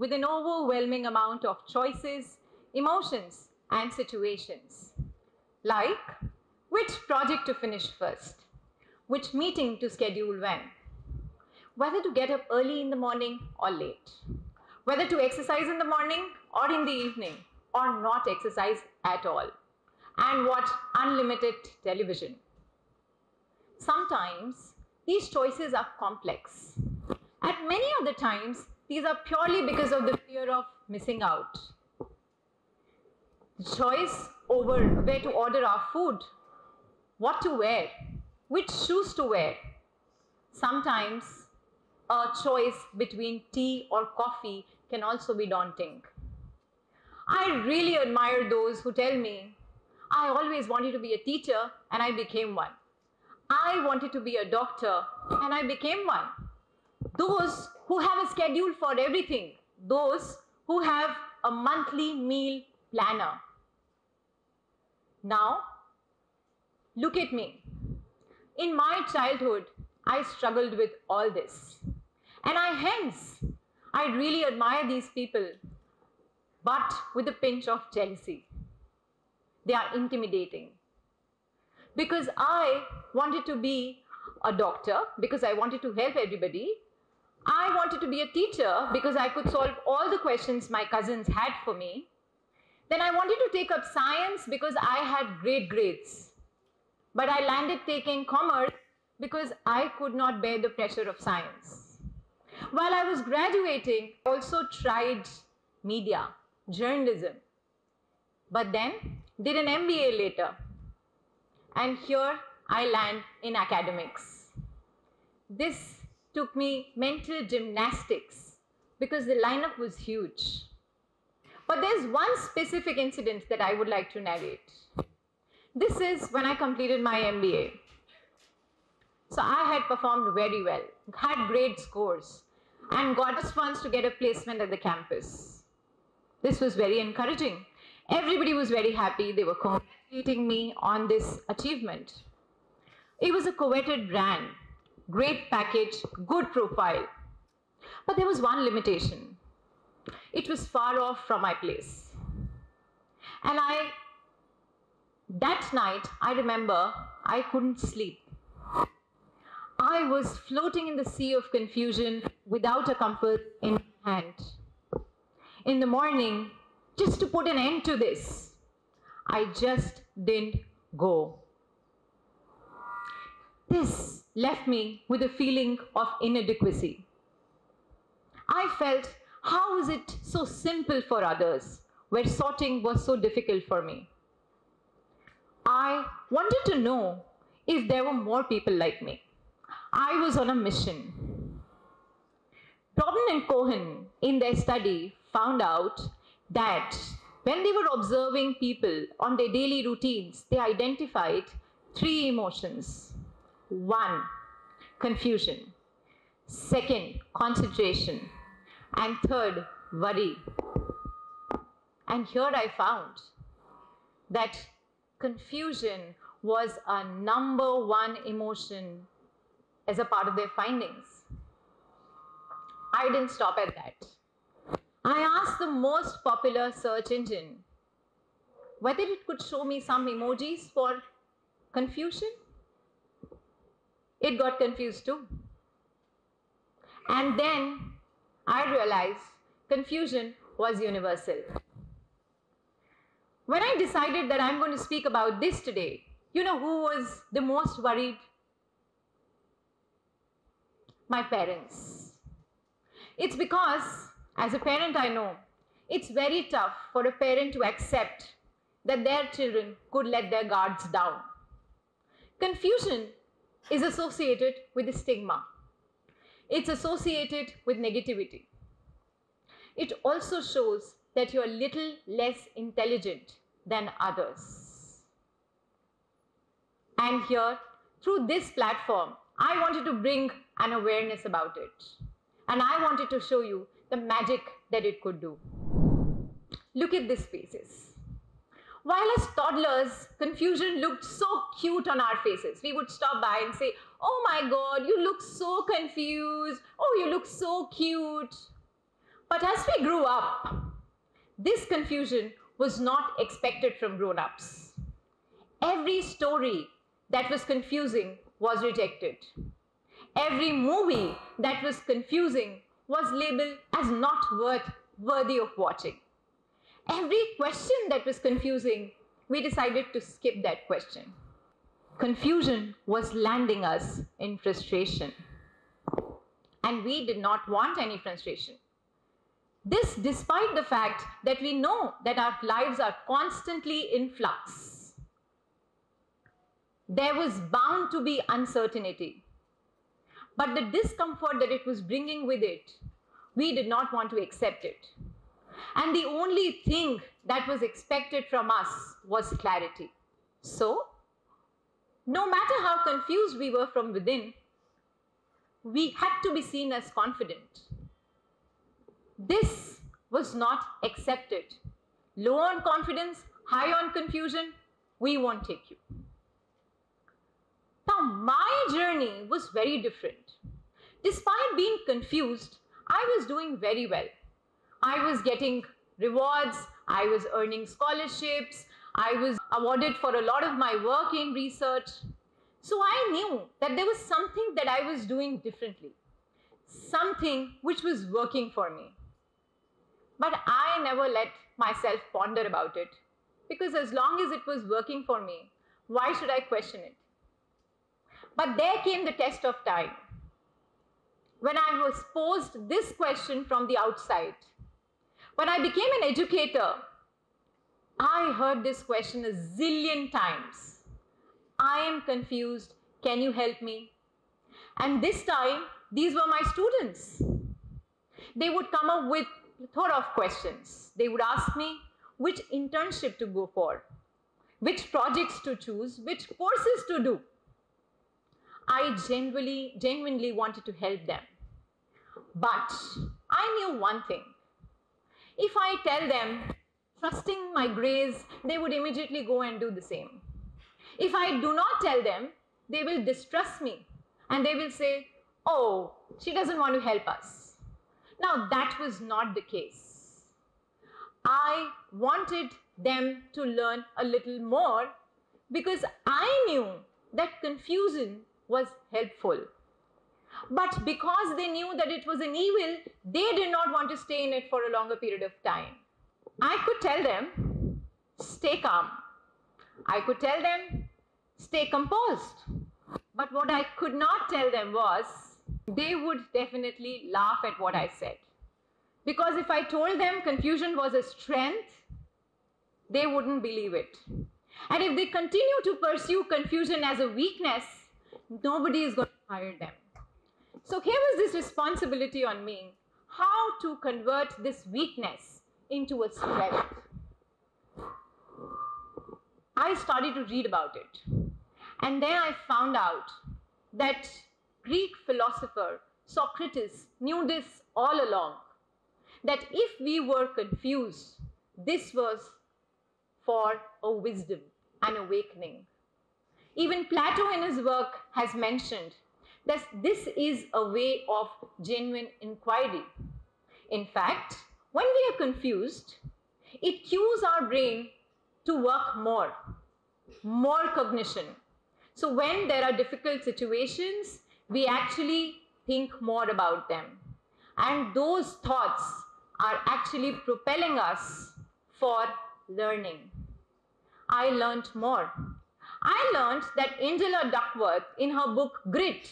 with an overwhelming amount of choices, emotions, and situations. Like, which project to finish first? Which meeting to schedule when? Whether to get up early in the morning or late? Whether to exercise in the morning or in the evening, or not exercise at all? And watch unlimited television. Sometimes these choices are complex. At many other times, these are purely because of the fear of missing out. The choice over where to order our food, what to wear, which shoes to wear. Sometimes a choice between tea or coffee can also be daunting. I really admire those who tell me, I always wanted to be a teacher and I became one. I wanted to be a doctor and I became one. Those who have a schedule for everything. Those who have a monthly meal planner. Now, look at me. In my childhood, I struggled with all this. And I really admire these people, but with a pinch of jealousy. They are intimidating. Because I wanted to be a doctor, because I wanted to help everybody. I wanted to be a teacher because I could solve all the questions my cousins had for me. Then I wanted to take up science because I had great grades. But I landed taking commerce because I could not bear the pressure of science. While I was graduating, I also tried media, journalism, but then did an MBA later. And here I land in academics. This took me mental gymnastics because the lineup was huge. But there's one specific incident that I would like to narrate. This is when I completed my MBA. So I had performed very well, had great scores, and got just once to get a placement at the campus. This was very encouraging. Everybody was very happy. They were congratulating me on this achievement. It was a coveted brand, great package, good profile. But there was one limitation. It was far off from my place. And that night, I remember I couldn't sleep. I was floating in the sea of confusion without a compass in hand. In the morning, just to put an end to this, I just didn't go. This left me with a feeling of inadequacy. I felt, how is it so simple for others, where sorting was so difficult for me? I wanted to know if there were more people like me. I was on a mission. Tobin and Cohen, in their study, found out that when they were observing people on their daily routines, they identified 3 emotions. 1, confusion. 2, concentration. And 3, worry. And here I found that confusion was a number 1 emotion as a part of their findings. I didn't stop at that. I asked the most popular search engine whether it could show me some emojis for confusion. It got confused too. And then I realized confusion was universal. When I decided that I'm going to speak about this today, you know who was the most worried? My parents. It's because, as a parent I know, it's very tough for a parent to accept that their children could let their guards down. Confusion is associated with the stigma. It's associated with negativity. It also shows that you're a little less intelligent than others. And here, through this platform, I wanted to bring an awareness about it. And I wanted to show you the magic that it could do. Look at these faces. While as toddlers, confusion looked so cute on our faces. We would stop by and say, oh my God, you look so confused. Oh, you look so cute. But as we grew up, this confusion was not expected from grown-ups. Every story that was confusing was rejected. Every movie that was confusing was labeled as not worthy of watching. Every question that was confusing, we decided to skip that question. Confusion was landing us in frustration. And we did not want any frustration. This despite the fact that we know that our lives are constantly in flux. There was bound to be uncertainty. But the discomfort that it was bringing with it, we did not want to accept it. And the only thing that was expected from us was clarity. So, no matter how confused we were from within, we had to be seen as confident. This was not accepted. Low on confidence, high on confusion, we won't take you. Now, my journey was very different. Despite being confused, I was doing very well. I was getting rewards, I was earning scholarships, I was awarded for a lot of my work in research. So I knew that there was something that I was doing differently, something which was working for me. But I never let myself ponder about it, because as long as it was working for me, why should I question it? But there came the test of time. When I was posed this question from the outside, when I became an educator, I heard this question a zillion times. I am confused, can you help me? And this time, these were my students. They would come up with thought of questions. They would ask me which internship to go for, which projects to choose, which courses to do. I genuinely wanted to help them. But I knew one thing. If I tell them, trusting my grace, they would immediately go and do the same. If I do not tell them, they will distrust me and they will say, oh, she doesn't want to help us. Now, that was not the case. I wanted them to learn a little more because I knew that confusion was helpful. But because they knew that it was an evil, they did not want to stay in it for a longer period of time. I could tell them, stay calm. I could tell them, stay composed. But what I could not tell them was, they would definitely laugh at what I said. Because if I told them confusion was a strength, they wouldn't believe it. And if they continue to pursue confusion as a weakness, nobody is going to hire them. So here was this responsibility on me, how to convert this weakness into a strength. I started to read about it. And then I found out that Greek philosopher Socrates knew this all along, that if we were confused, this was for a wisdom, an awakening. Even Plato in his work has mentioned that this is a way of genuine inquiry. In fact, when we are confused, it cues our brain to work more cognition. So when there are difficult situations, we actually think more about them. And those thoughts are actually propelling us for learning. I learned more. I learned that Angela Duckworth, in her book Grit,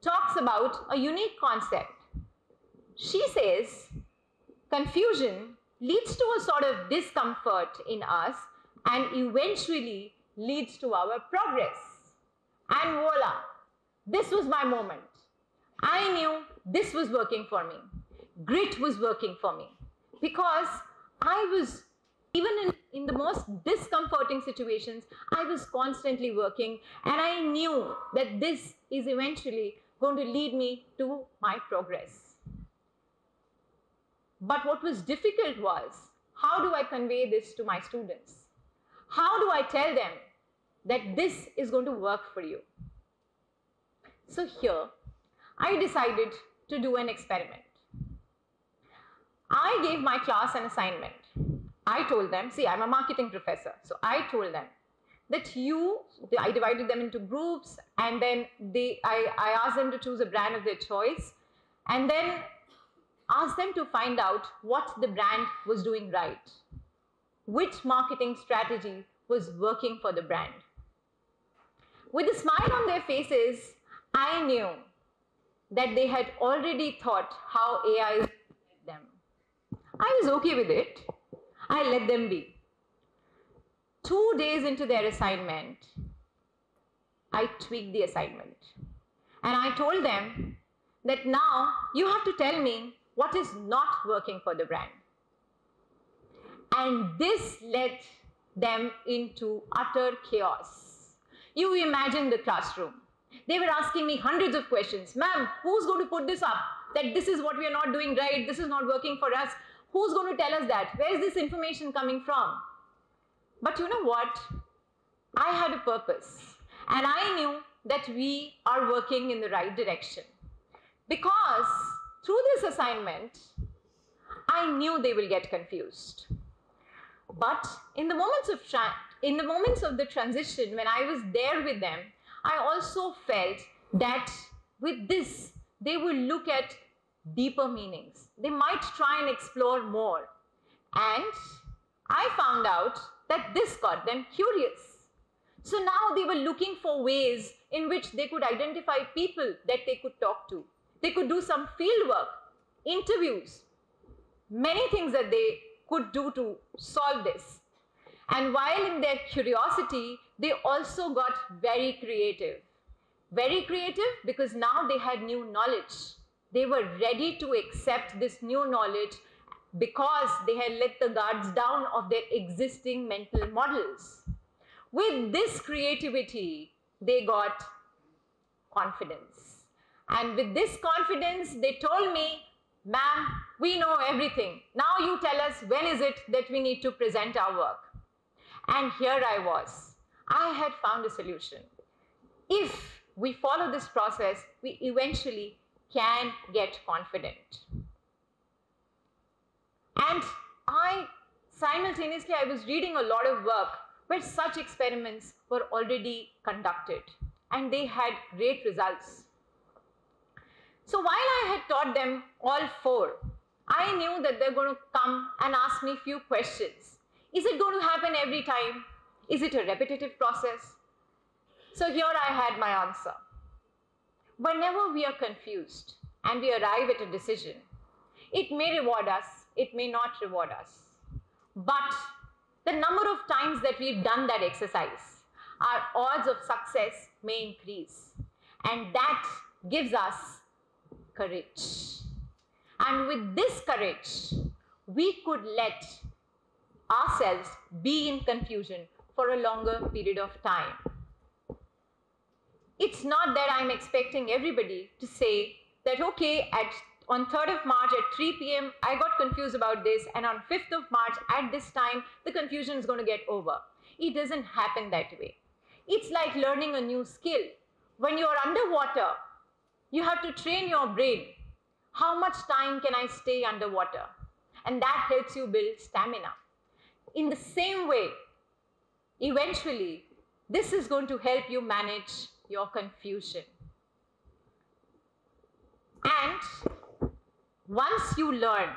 talks about a unique concept. She says, confusion leads to a sort of discomfort in us and eventually leads to our progress. And voila, this was my moment. I knew this was working for me. Grit was working for me because I was, even in the most discomforting situations, I was constantly working, and I knew that this is eventually going to lead me to my progress. But what was difficult was, how do I convey this to my students? How do I tell them that this is going to work for you? So here, I decided to do an experiment. I gave my class an assignment. I told them, see, I'm a marketing professor. So I told them that I divided them into groups, and then I asked them to choose a brand of their choice, and then asked them to find out what the brand was doing right, which marketing strategy was working for the brand. With a smile on their faces, I knew that they had already thought how AI would help them. I was okay with it. I let them be. 2 days into their assignment, I tweaked the assignment. And I told them that now you have to tell me what is not working for the brand. And this led them into utter chaos. You imagine the classroom. They were asking me hundreds of questions. Ma'am, who's going to put this up? That this is what we are not doing right, this is not working for us. Who's going to tell us that? Where is this information coming from? But you know what? I had a purpose, and I knew that we are working in the right direction. Because through this assignment, I knew they will get confused. But in the moments of the transition, when I was there with them, I also felt that with this, they will look at deeper meanings. They might try and explore more. And I found out that this got them curious. So now they were looking for ways in which they could identify people that they could talk to. They could do some field work, interviews, many things that they could do to solve this. And while in their curiosity, they also got very creative. Very creative because now they had new knowledge. They were ready to accept this new knowledge because they had let the guards down of their existing mental models. With this creativity, they got confidence. And with this confidence, they told me, ma'am, we know everything. Now you tell us when is it that we need to present our work. And here I was. I had found a solution. If we follow this process, we eventually can get confident. And simultaneously, I was reading a lot of work where such experiments were already conducted, and they had great results. So while I had taught them all four, I knew that they're going to come and ask me a few questions. Is it going to happen every time? Is it a repetitive process? So here I had my answer. Whenever we are confused and we arrive at a decision, it may reward us, it may not reward us. But the number of times that we've done that exercise, our odds of success may increase. And that gives us courage. And with this courage, we could let ourselves be in confusion for a longer period of time. It's not that I'm expecting everybody to say that, okay, on 3rd of March at 3 p.m., I got confused about this, and on 5th of March at this time, the confusion is going to get over. It doesn't happen that way. It's like learning a new skill. When you're underwater, you have to train your brain. How much time can I stay underwater? And that helps you build stamina. In the same way, eventually, this is going to help you manage your confusion. And once you learn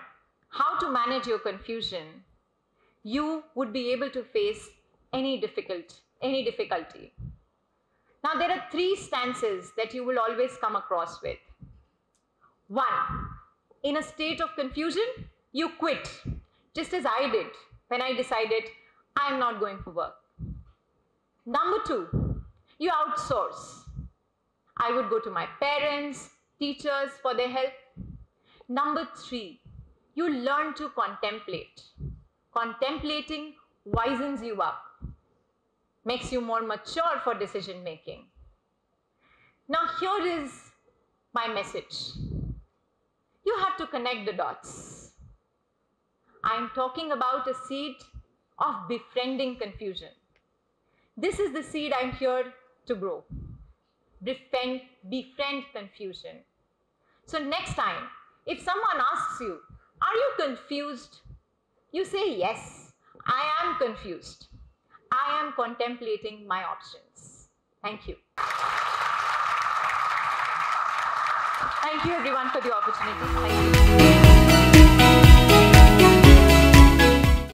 how to manage your confusion, you would be able to face any difficulty. Now, there are 3 stances that you will always come across with. 1, in a state of confusion, you quit, just as I did when I decided I'm not going for work. Number 2, you outsource. I would go to my parents, teachers for their help. Number 3, you learn to contemplate. Contemplating wisens you up, makes you more mature for decision making. Now here is my message. You have to connect the dots. I'm talking about a seed of befriending confusion. This is the seed I'm here to grow. Befriend confusion. So next time, if someone asks you, Are you confused? You say, yes, I am confused. I am contemplating my options. Thank you. Thank you everyone for the opportunity. Thank you.